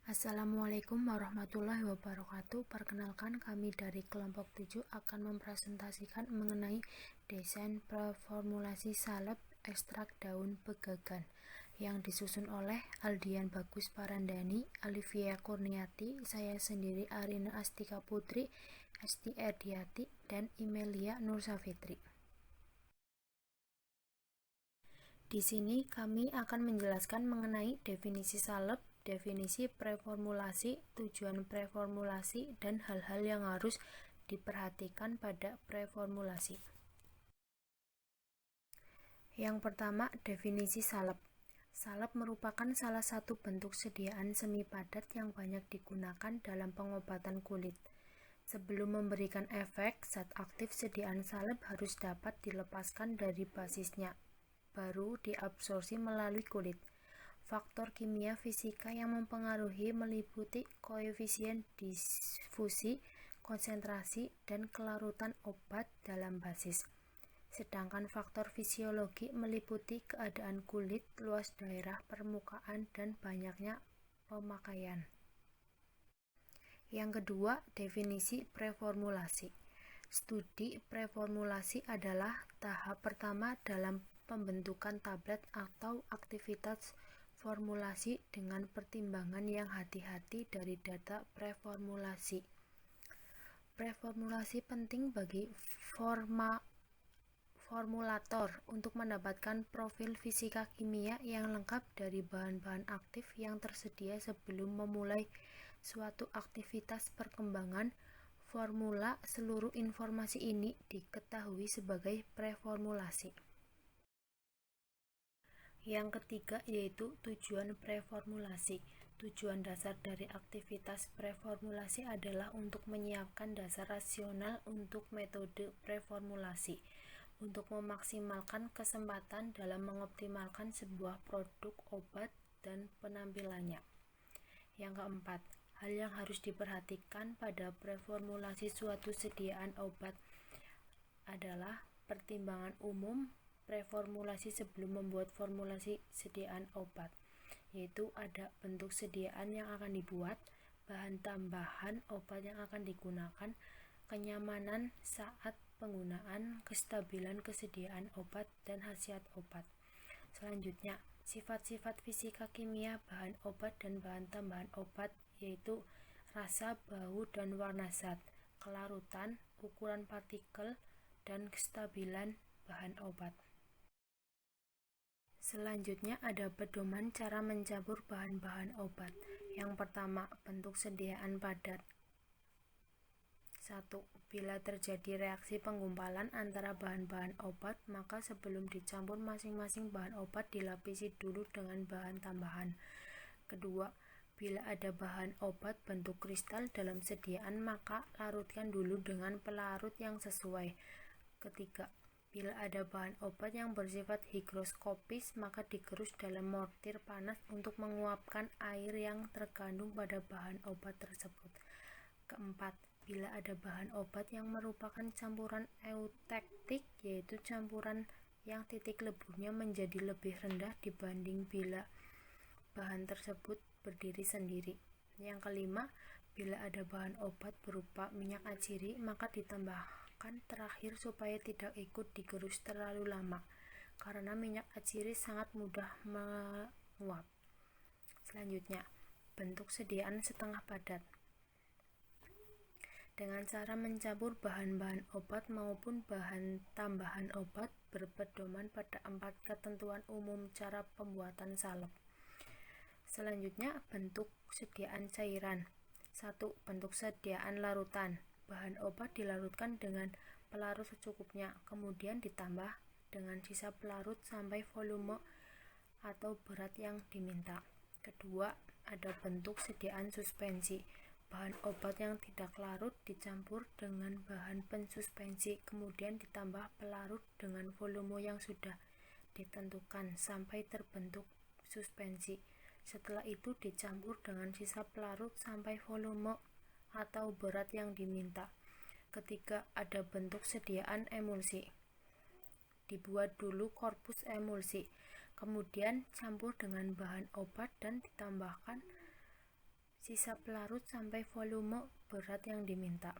Assalamualaikum warahmatullahi wabarakatuh. Perkenalkan, kami dari kelompok 7 akan mempresentasikan mengenai desain preformulasi salep ekstrak daun pegagan yang disusun oleh Aldian Bagus Parandani, Alivia Kurniati, saya sendiri Arina Astika Putri, Esti Erdiati, dan Imelia Nursafitri. Di sini kami akan menjelaskan mengenai definisi salep, definisi preformulasi, tujuan preformulasi, dan hal-hal yang harus diperhatikan pada preformulasi. Yang pertama, definisi salep. Salep merupakan salah satu bentuk sediaan semi padat yang banyak digunakan dalam pengobatan kulit. Sebelum memberikan efek, zat aktif sediaan salep harus dapat dilepaskan dari basisnya, baru diabsorpsi melalui kulit. Faktor kimia fisika yang mempengaruhi meliputi koefisien difusi, konsentrasi, dan kelarutan obat dalam basis. Sedangkan faktor fisiologi meliputi keadaan kulit, luas daerah permukaan, dan banyaknya pemakaian. Yang kedua, definisi preformulasi. Studi preformulasi adalah tahap pertama dalam pembentukan tablet atau aktivitas formulasi dengan pertimbangan yang hati-hati dari data preformulasi. Preformulasi penting bagi formulator untuk mendapatkan profil fisika kimia yang lengkap dari bahan-bahan aktif yang tersedia sebelum memulai suatu aktivitas perkembangan formula. Seluruh informasi ini diketahui sebagai preformulasi. Yang ketiga yaitu tujuan preformulasi. Tujuan dasar dari aktivitas preformulasi adalah untuk menyiapkan dasar rasional untuk metode preformulasi, untuk memaksimalkan kesempatan dalam mengoptimalkan sebuah produk obat dan penampilannya. Yang keempat, hal yang harus diperhatikan pada preformulasi suatu sediaan obat adalah pertimbangan umum preformulasi sebelum membuat formulasi sediaan obat, yaitu ada bentuk sediaan yang akan dibuat, bahan tambahan obat yang akan digunakan, kenyamanan saat penggunaan, kestabilan kesediaan obat, dan khasiat obat. Selanjutnya, sifat-sifat fisika kimia bahan obat dan bahan tambahan obat, yaitu rasa, bau, dan warna zat, kelarutan, ukuran partikel, dan kestabilan bahan obat. Selanjutnya ada pedoman cara mencampur bahan-bahan obat. Yang pertama, bentuk sediaan padat. 1. Bila terjadi reaksi penggumpalan antara bahan-bahan obat, maka sebelum dicampur masing-masing bahan obat dilapisi dulu dengan bahan tambahan. Kedua, bila ada bahan obat bentuk kristal dalam sediaan, maka larutkan dulu dengan pelarut yang sesuai. Ketiga, bila ada bahan obat yang bersifat higroskopis, maka digerus dalam mortir panas untuk menguapkan air yang terkandung pada bahan obat tersebut. Keempat, bila ada bahan obat yang merupakan campuran eutektik, yaitu campuran yang titik leburnya menjadi lebih rendah dibanding bila bahan tersebut berdiri sendiri. Yang kelima, bila ada bahan obat berupa minyak atsiri, maka ditambahkan terakhir supaya tidak ikut digerus terlalu lama, karena minyak atsiri sangat mudah menguap. Selanjutnya, bentuk sediaan setengah padat. Dengan cara mencampur bahan-bahan obat maupun bahan tambahan obat berpedoman pada 4 ketentuan umum cara pembuatan salep. Selanjutnya, bentuk sediaan cairan. 1. Bentuk sediaan larutan. Bahan obat dilarutkan dengan pelarut secukupnya, kemudian ditambah dengan sisa pelarut sampai volume atau berat yang diminta. Kedua, ada bentuk sediaan suspensi. Bahan obat yang tidak larut dicampur dengan bahan pensuspensi, kemudian ditambah pelarut dengan volume yang sudah ditentukan sampai terbentuk suspensi. Setelah itu dicampur dengan sisa pelarut sampai volume atau berat yang diminta. Ketiga, ada bentuk sediaan emulsi. Dibuat dulu korpus emulsi, kemudian campur dengan bahan obat dan ditambahkan sisa pelarut sampai volume berat yang diminta.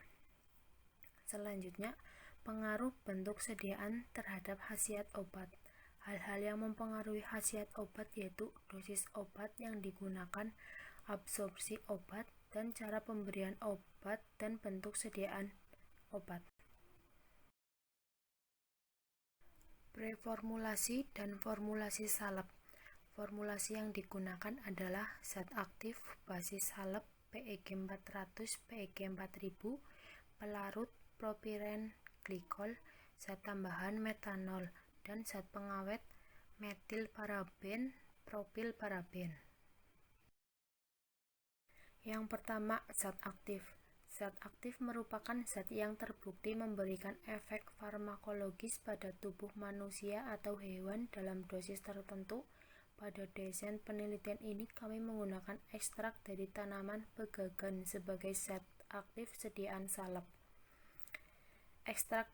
Selanjutnya, pengaruh bentuk sediaan terhadap khasiat obat. Hal-hal yang mempengaruhi khasiat obat yaitu dosis obat yang digunakan, absorpsi obat, dan cara pemberian obat dan bentuk sediaan obat. Preformulasi dan formulasi salep. Formulasi yang digunakan adalah zat aktif basis salep PEG 400, PEG 4000, pelarut propilen glikol, zat tambahan metanol, dan zat pengawet metil paraben, propil paraben. Yang pertama, zat aktif. Zat aktif merupakan zat yang terbukti memberikan efek farmakologis pada tubuh manusia atau hewan dalam dosis tertentu. Pada desain penelitian ini kami menggunakan ekstrak dari tanaman pegagan sebagai zat aktif sediaan salep. Ekstrak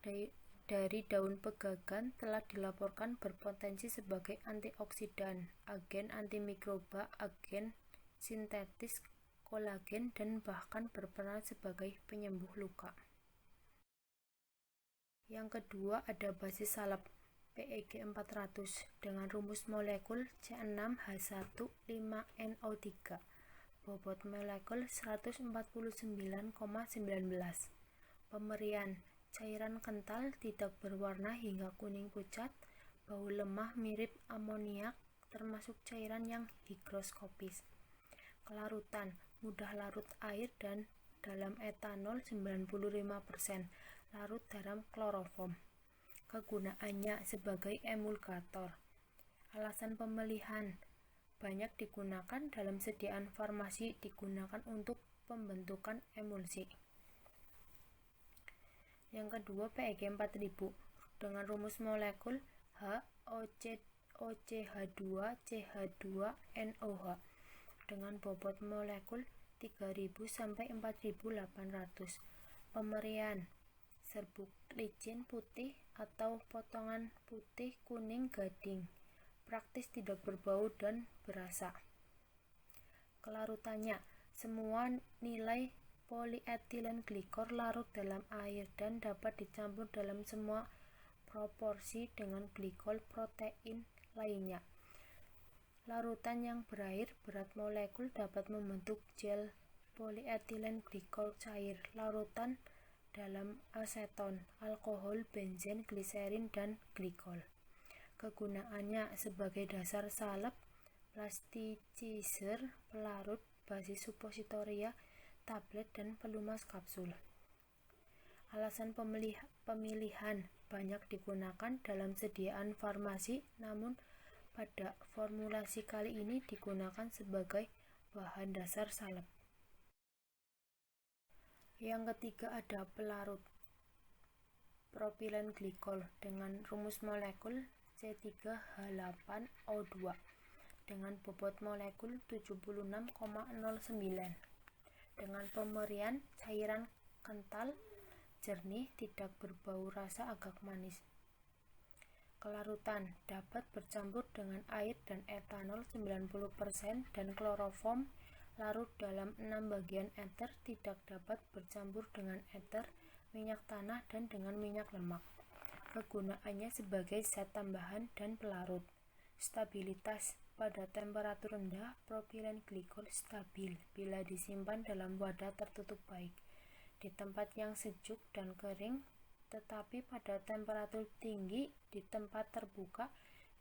dari daun pegagan telah dilaporkan berpotensi sebagai antioksidan, agen antimikroba, agen sintetis kolagen, dan bahkan berperan sebagai penyembuh luka. Yang kedua ada basis salep PEG 400 dengan rumus molekul C6H15NO3, bobot molekul 149,19. Pemberian cairan kental, tidak berwarna hingga kuning pucat, bau lemah mirip amoniak, termasuk cairan yang higroskopis. Kelarutan, mudah larut air dan dalam etanol 95%, larut dalam kloroform. Kegunaannya sebagai emulgator. Alasan pemilihan, banyak digunakan dalam sediaan farmasi, digunakan untuk pembentukan emulsi. Yang kedua, PEG 4000 dengan rumus molekul HOCH2CH2NOH dengan bobot molekul 3000 sampai 4800. Pemberian serbuk licin putih atau potongan putih kuning gading, praktis, tidak berbau dan berasa. Kelarutannya, semua nilai polietilen glikol larut dalam air dan dapat dicampur dalam semua proporsi dengan glikol protein lainnya. Larutan yang berair, berat molekul dapat membentuk gel polietilen glikol cair. Larutan dalam aseton, alkohol, benzen, gliserin, dan glikol. Kegunaannya sebagai dasar salep, plasticizer, pelarut, basis supositoria, tablet, dan pelumas kapsul. Alasan pemilihan, banyak digunakan dalam sediaan farmasi, namun pada formulasi kali ini digunakan sebagai bahan dasar salep. Yang ketiga ada pelarut propilen glikol dengan rumus molekul C3H8O2 dengan bobot molekul 76,09 dengan pemberian cairan kental, jernih, tidak berbau, rasa agak manis. Kelarutan dapat bercampur dengan air dan etanol 90% dan kloroform, larut dalam 6 bagian eter, tidak dapat bercampur dengan eter, minyak tanah, dan dengan minyak lemak. Kegunaannya sebagai zat tambahan dan pelarut. Stabilitas, pada temperatur rendah propilen glikol stabil bila disimpan dalam wadah tertutup baik di tempat yang sejuk dan kering, tetapi pada temperatur tinggi di tempat terbuka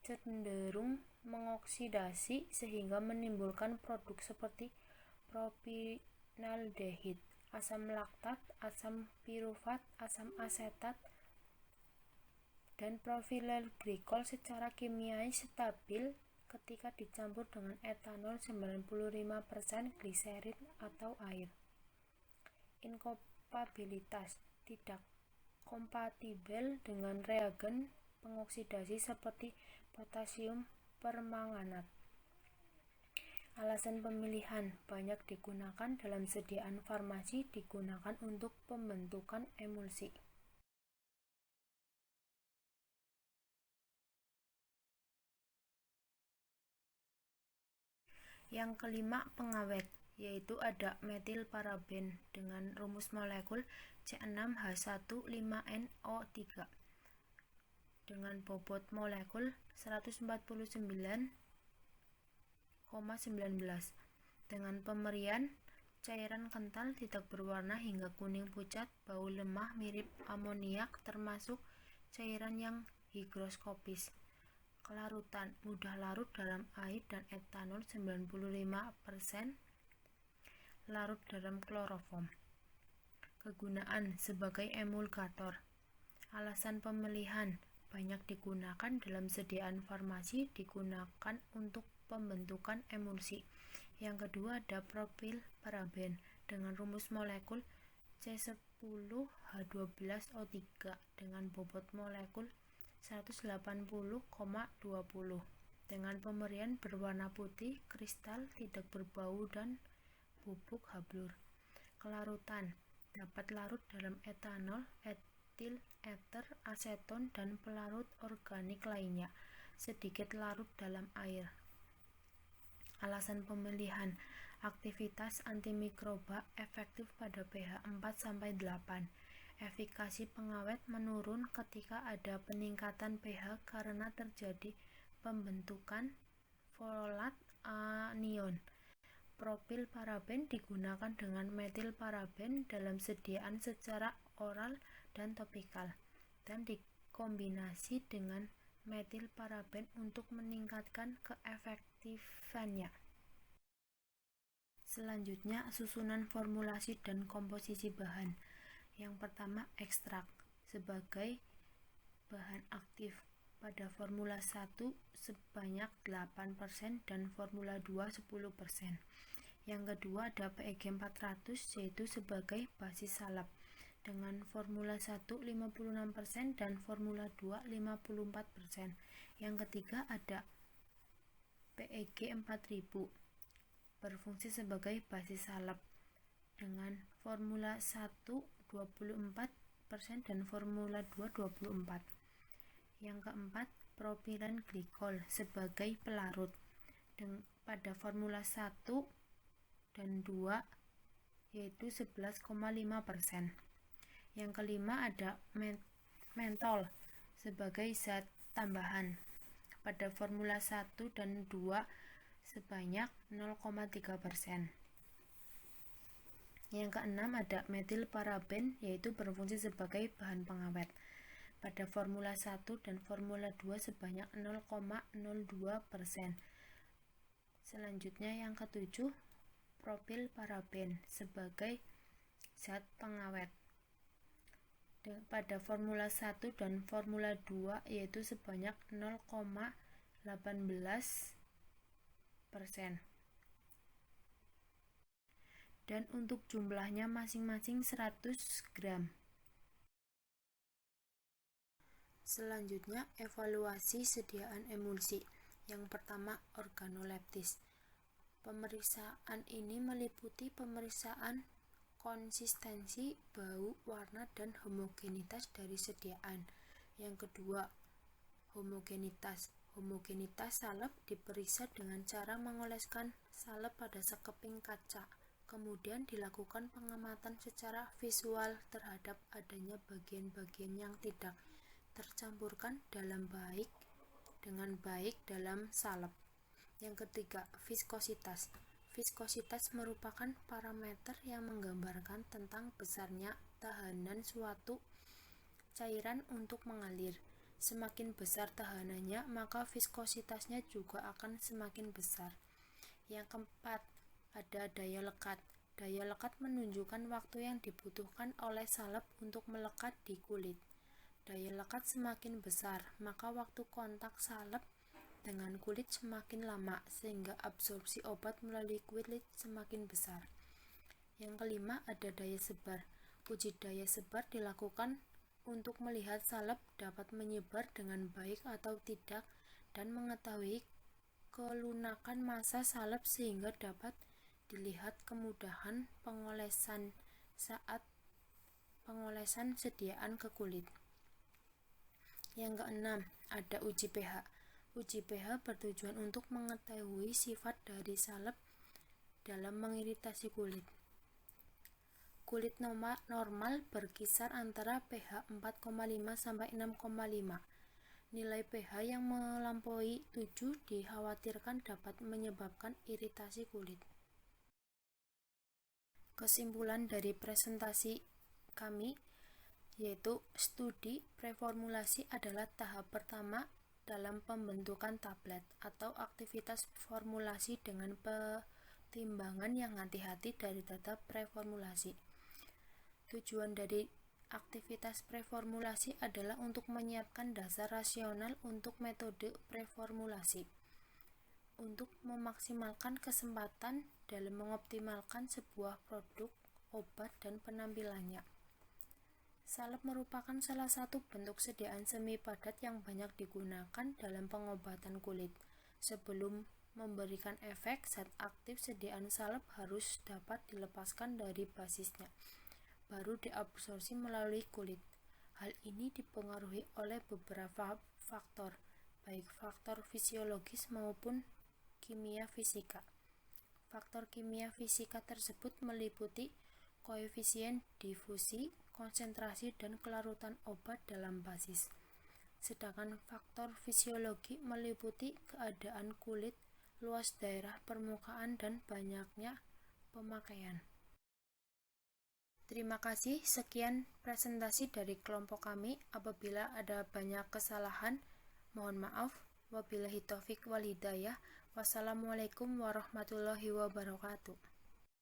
cenderung mengoksidasi sehingga menimbulkan produk seperti propinaldehid, asam laktat, asam pirufat, asam asetat, dan propilen glikol secara kimiai stabil ketika dicampur dengan etanol 95%, gliserin, atau air. Inkompatibilitas, tidak kompatibel dengan reagen pengoksidasi seperti potasium permanganat. Alasan pemilihan, banyak digunakan dalam sediaan farmasi, digunakan untuk pembentukan emulsi. Yang kelima, pengawet. yaitu ada metil paraben dengan rumus molekul C6H15NO3 dengan bobot molekul 149,19 dengan pemberian cairan kental tidak berwarna hingga kuning pucat, bau lemah mirip amoniak termasuk cairan yang higroskopis. Kelarutan mudah larut dalam air dan etanol 95%, larut dalam kloroform. Kegunaan sebagai emulgator. Alasan pemilihan banyak digunakan dalam sediaan farmasi, digunakan untuk pembentukan emulsi. Yang kedua ada propil paraben dengan rumus molekul C10H12O3 dengan bobot molekul 180,20 dengan pemberian berwarna putih, kristal, tidak berbau dan bubuk hablur. Kelarutan dapat larut dalam etanol, etil, eter, aseton, dan pelarut organik lainnya. Sedikit larut dalam air. Alasan pemilihan aktivitas antimikroba efektif pada pH 4-8. Efikasi pengawet menurun ketika ada peningkatan pH karena terjadi pembentukan folat anion. Propil paraben digunakan dengan metil paraben dalam sediaan secara oral dan topikal dan dikombinasi dengan metil paraben untuk meningkatkan keefektifannya. Selanjutnya, susunan formulasi dan komposisi bahan. Yang pertama, ekstrak sebagai bahan aktif. Pada formula 1 sebanyak 8% dan formula 2 10%. Yang kedua ada PEG 400 yaitu sebagai basis salep dengan formula 1 56% dan formula 2 54%. Yang ketiga ada PEG 4000 berfungsi sebagai basis salep dengan formula 1 24% dan formula 2 24. Yang keempat, propilen glikol sebagai pelarut pada formula 1 dan 2 yaitu 11,5%. Yang kelima ada mentol sebagai zat tambahan pada formula 1 dan 2 sebanyak 0,3%. Yang keenam ada metil paraben yaitu berfungsi sebagai bahan pengawet pada formula 1 dan formula 2 sebanyak 0,02%. Selanjutnya yang ketujuh, propil paraben sebagai zat pengawet pada formula 1 dan formula 2 yaitu sebanyak 0,18%. Dan untuk jumlahnya masing-masing 100 gram. Selanjutnya, evaluasi sediaan emulsi. Yang pertama, organoleptis. Pemeriksaan ini meliputi pemeriksaan konsistensi, bau, warna, dan homogenitas dari sediaan. Yang kedua, homogenitas. Homogenitas salep diperiksa dengan cara mengoleskan salep pada sekeping kaca. Kemudian dilakukan pengamatan secara visual terhadap adanya bagian-bagian yang tidak tercampurkan dengan baik dalam salep. Yang ketiga, viskositas. Viskositas merupakan parameter yang menggambarkan tentang besarnya tahanan suatu cairan untuk mengalir. Semakin besar tahanannya, maka viskositasnya juga akan semakin besar. Yang keempat, ada daya lekat. Daya lekat menunjukkan waktu yang dibutuhkan oleh salep untuk melekat di kulit. Daya lekat semakin besar, maka waktu kontak salep dengan kulit semakin lama, sehingga absorpsi obat melalui kulit semakin besar. Yang kelima, ada daya sebar. Uji daya sebar dilakukan untuk melihat salep dapat menyebar dengan baik atau tidak dan mengetahui kelunakan massa salep sehingga dapat dilihat kemudahan pengolesan saat pengolesan sediaan ke kulit. Yang keenam, ada uji pH. Uji pH bertujuan untuk mengetahui sifat dari salep dalam mengiritasi kulit. Kulit normal berkisar antara pH 4,5 sampai 6,5. Nilai pH yang melampaui 7 dikhawatirkan dapat menyebabkan iritasi kulit. Kesimpulan dari presentasi kami yaitu studi preformulasi adalah tahap pertama dalam pembentukan tablet atau aktivitas formulasi dengan pertimbangan yang hati-hati dari data preformulasi. Tujuan dari aktivitas preformulasi adalah untuk menyiapkan dasar rasional untuk metode preformulasi, untuk memaksimalkan kesempatan dalam mengoptimalkan sebuah produk, obat, dan penampilannya. Salep merupakan salah satu bentuk sediaan semi padat yang banyak digunakan dalam pengobatan kulit. Sebelum memberikan efek, zat aktif sediaan salep harus dapat dilepaskan dari basisnya, baru diabsorpsi melalui kulit. Hal ini dipengaruhi oleh beberapa faktor, baik faktor fisiologis maupun kimia fisika. Faktor kimia fisika tersebut meliputi koefisien difusi, konsentrasi, dan kelarutan obat dalam basis. Sedangkan faktor fisiologi meliputi keadaan kulit, luas daerah permukaan, dan banyaknya pemakaian. Terima kasih, sekian presentasi dari kelompok kami. Apabila ada banyak kesalahan, mohon maaf. Wabillahi taufik wal hidayah. Wassalamualaikum warahmatullahi wabarakatuh.